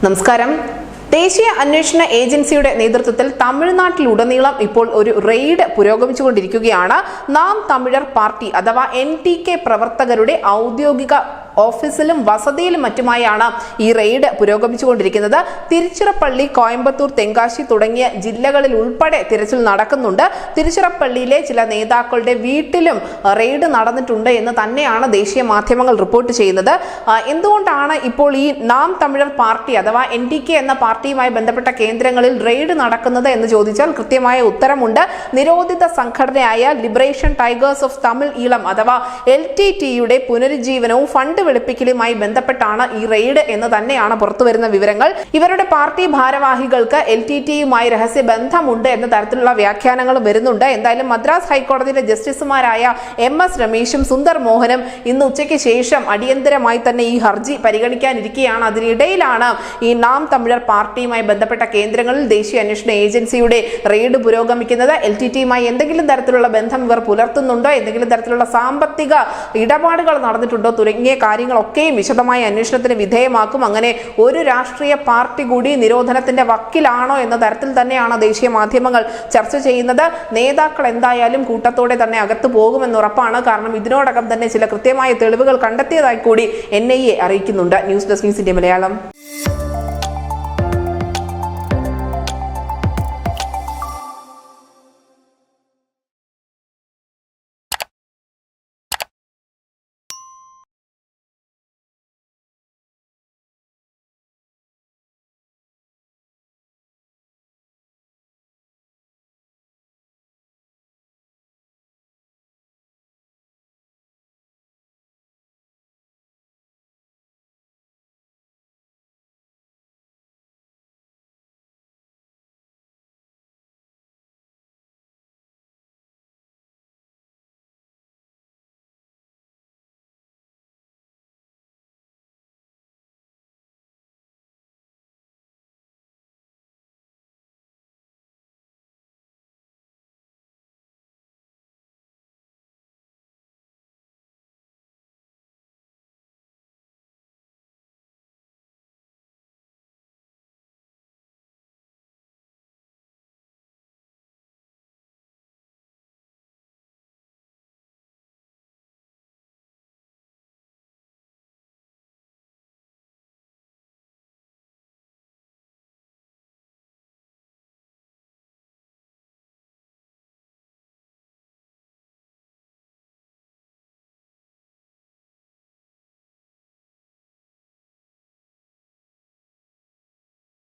നമസ്കാരം. ദേശീയ അന്വേഷണ ഏജൻസിയുടെ നേതൃത്വത്തിൽ തമിഴ്നാട്ടിലുടനീളം ഇപ്പോൾ ഒരു റെയ്ഡ് പുരോഗമിച്ചുകൊണ്ടിരിക്കുകയാണ്. നാം തമിഴർ പാർട്ടി അഥവാ NTK പ്രവർത്തകരുടെ ഔദ്യോഗിക ഓഫീസിലും വസതിയിലും മറ്റുമായാണ് ഈ റെയ്ഡ് പുരോഗമിച്ചുകൊണ്ടിരിക്കുന്നത്. തിരുച്ചിറപ്പള്ളി, കോയമ്പത്തൂർ, തെങ്കാശി തുടങ്ങിയ ജില്ലകളിൽ ഉൾപ്പെടെ തിരച്ചിൽ നടക്കുന്നുണ്ട്. തിരുച്ചിറപ്പള്ളിയിലെ ചില നേതാക്കളുടെ വീട്ടിലും റെയ്ഡ് നടന്നിട്ടുണ്ട് എന്ന് തന്നെയാണ് ദേശീയ മാധ്യമങ്ങൾ റിപ്പോർട്ട് ചെയ്യുന്നത്. എന്തുകൊണ്ടാണ് ഇപ്പോൾ ഈ നാം തമിഴർ പാർട്ടി അഥവാ NTK എന്ന പാർട്ടിയുമായി ബന്ധപ്പെട്ട കേന്ദ്രങ്ങളിൽ റെയ്ഡ് നടക്കുന്നത് എന്ന് ചോദിച്ചാൽ കൃത്യമായ ഉത്തരമുണ്ട്. നിരോധിത സംഘടനയായ ലിബറേഷൻ ടൈഗേഴ്സ് ഓഫ് തമിഴ് ഈളം അഥവാ LTTയുടെ പുനരുജ്ജീവനവും ഫണ്ട് വെളുപ്പിക്കലുമായി ബന്ധപ്പെട്ടാണ് ഈ റെയ്ഡ് എന്ന് തന്നെയാണ് പുറത്തുവരുന്ന വിവരങ്ങൾ. ഇവരുടെ പാർട്ടി ഭാരവാഹികൾക്ക് LTTയുമായി രഹസ്യ ബന്ധമുണ്ട് എന്ന തരത്തിലുള്ള വ്യാഖ്യാനങ്ങളും വരുന്നുണ്ട്. എന്തായാലും മദ്രാസ് ഹൈക്കോടതിയിലെ ജസ്റ്റിസുമാരായ MS രമേശും സുന്ദർ മോഹനും ഇന്ന് ഉച്ചയ്ക്ക് ശേഷം അടിയന്തരമായി തന്നെ ഈ ഹർജി പരിഗണിക്കാനിരിക്കുകയാണ്. അതിനിടയിലാണ് ഈ നാം തമിഴർ പാർട്ടിയുമായി ബന്ധപ്പെട്ട കേന്ദ്രങ്ങളിൽ ദേശീയ അന്വേഷണ ഏജൻസിയുടെ റെയ്ഡ് പുരോഗമിക്കുന്നത്. LTTയുമായി എന്തെങ്കിലും തരത്തിലുള്ള ബന്ധം ഇവർ പുലർത്തുന്നുണ്ടോ, എന്തെങ്കിലും തരത്തിലുള്ള സാമ്പത്തിക ഇടപാടുകൾ നടന്നിട്ടുണ്ടോ തുടങ്ങിയ കാര്യങ്ങളൊക്കെയും വിശദമായ അന്വേഷണത്തിന് വിധേയമാക്കും. അങ്ങനെ ഒരു രാഷ്ട്രീയ പാർട്ടി കൂടി നിരോധനത്തിന്റെ വക്കിലാണോ എന്ന തരത്തിൽ തന്നെയാണ് ദേശീയ മാധ്യമങ്ങൾ ചർച്ച ചെയ്യുന്നത്. നേതാക്കൾ എന്തായാലും കൂട്ടത്തോടെ തന്നെ അകത്തു പോകുമെന്ന് ഉറപ്പാണ്. കാരണം ഇതിനോടകം തന്നെ ചില കൃത്യമായ തെളിവുകൾ കണ്ടെത്തിയതായി കൂടി NIA അറിയിക്കുന്നുണ്ട്. News desk news India Malayalam.